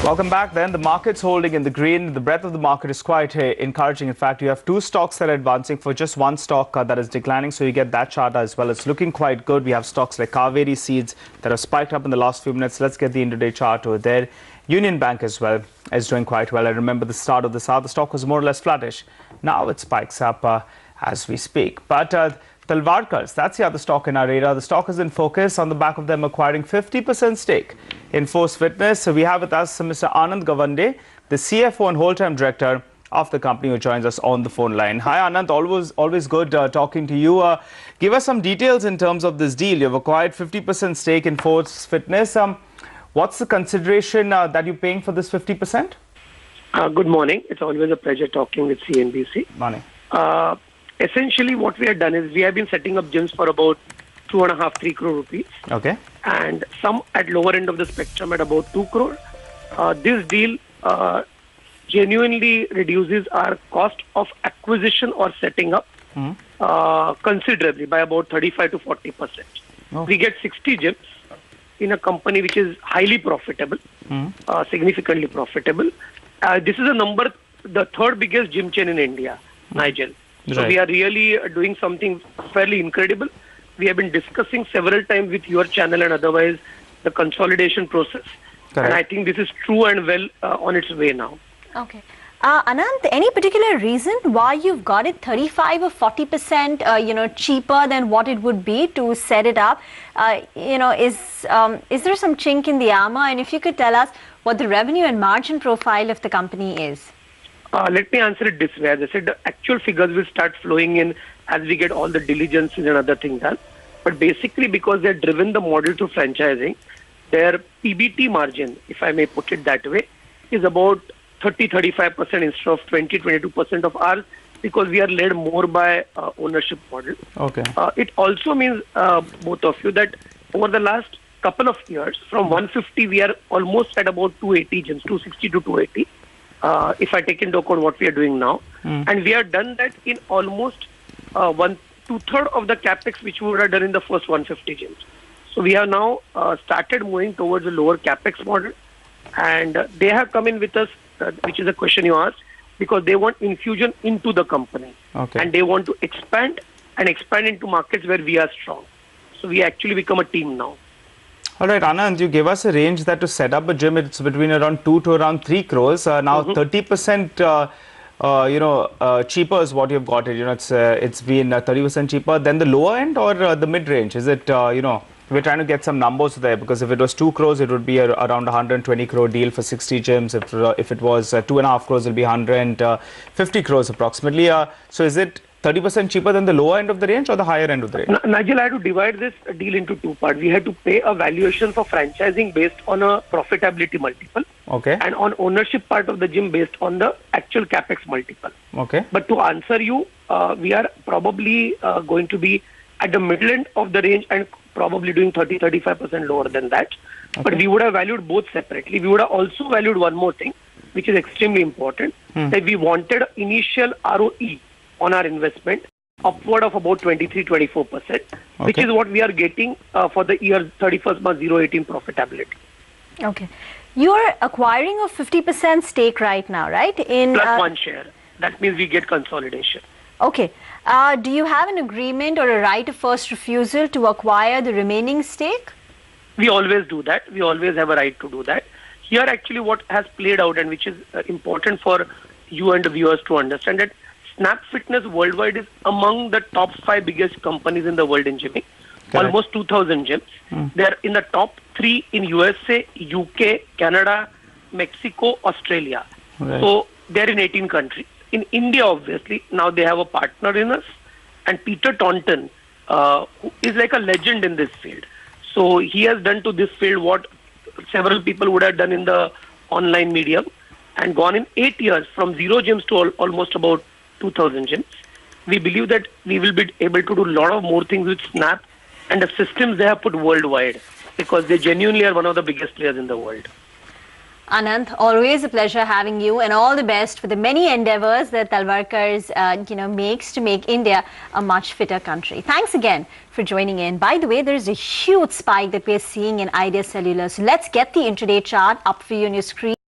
Welcome back then. The market's holding in the green. The breadth of the market is quite encouraging. In fact, you have two stocks that are advancing for just one stock that is declining. So you get that chart as well. It's looking quite good. We have stocks like Kaveri Seeds that have spiked up in the last few minutes. Let's get the intraday chart over there. Union Bank as well is doing quite well. I remember the start of this hour, the stock was more or less flattish. Now it spikes up as we speak. But Talwalkars, that's the other stock in our radar. The stock is in focus on the back of them acquiring 50% stake in Force Fitness. So we have with us Mr. Anant Gawande, the CFO and whole-time director of the company, who joins us on the phone line. Hi Anant, always good talking to you. Give us some details in terms of this deal. You've acquired 50% stake in Force Fitness. What's the consideration that you're paying for this 50%? Good morning. It's always a pleasure talking with CNBC. Morning. Essentially, what we have done is we have been setting up gyms for about 2.5-3 crore rupees. Okay. And some at lower end of the spectrum at about 2 crore. This deal genuinely reduces our cost of acquisition or setting up considerably by about 35 to 40%. Oh. We get 60 gyms in a company which is highly profitable, significantly profitable. This is the third biggest gym chain in India, Nigel. So we are really doing something fairly incredible. We have been discussing several times with your channel and otherwise the consolidation process. Correct. And I think this is true and well on its way now. Okay. Anant, any particular reason why you've got it 35 or 40% cheaper than what it would be to set it up? Is there some chink in the armor? And if you could tell us what the revenue and margin profile of the company is. Let me answer it this way. As I said, the actual figures will start flowing in as we get all the diligences and other things done. But basically, because they're driven the model to franchising, their PBT margin, if I may put it that way, is about 30-35% instead of 20-22% of ours, because we are led more by ownership model. Okay. It also means, both of you, that over the last couple of years, from 150, we are almost at about 280 gyms, 260 to 280. If I take into account what we are doing now. And we have done that in almost 2/3 of the capex which we would have done in the first 150 gyms. So we have now started moving towards a lower capex model, and they have come in with us, which is a question you asked, because they want infusion into the company. Okay. And they want to expand into markets where we are strong. So we actually become a team now. All right, Anand, you gave us a range that to set up a gym, it's between around 2 to around 3 crores. Now 30% cheaper is what you've got it. It's been 30% cheaper than the lower end or the mid range. Is it, we're trying to get some numbers there, because if it was 2 crores, it would be around 120 crore deal for 60 gyms. If it was 2.5 crores, it'll be 150 crores approximately. So is it 30% cheaper than the lower end of the range or the higher end of the range? Nigel, I had to divide this deal into two parts. We had to pay a valuation for franchising based on a profitability multiple. Okay. And on ownership part of the gym based on the actual capex multiple. Okay. But to answer you, we are probably going to be at the middle end of the range and probably doing 30-35% lower than that. Okay. But we would have valued both separately. We would have also valued one more thing, which is extremely important, that we wanted initial ROE on our investment upward of about 23-24%, which is what we are getting for the year 31st March 2018 profitability. Okay. You are acquiring a 50% stake right now, right? Plus one share. That means we get consolidation. Okay. Do you have an agreement or a right of first refusal to acquire the remaining stake? We always do that. We always have a right to do that. Here actually what has played out, and which is important for you and the viewers to understand, that Snap Fitness worldwide is among the top 5 biggest companies in the world in gymming. Correct. Almost 2,000 gyms. They are in the top 3 in USA, UK, Canada, Mexico, Australia. Right. So they are in 18 countries. In India, obviously, now they have a partner in us. And Peter Taunton, who is like a legend in this field. So he has done to this field what several people would have done in the online medium, and gone in 8 years from 0 gyms to almost about 2,000 gyms. We believe that we will be able to do a lot of more things with Snap and the systems they have put worldwide, because they genuinely are one of the biggest players in the world. Anant, always a pleasure having you, and all the best for the many endeavors that Talwalkars makes to make India a much fitter country. Thanks again for joining in. By the way, there is a huge spike that we're seeing in Idea Cellular. So let's get the intraday chart up for you on your screen.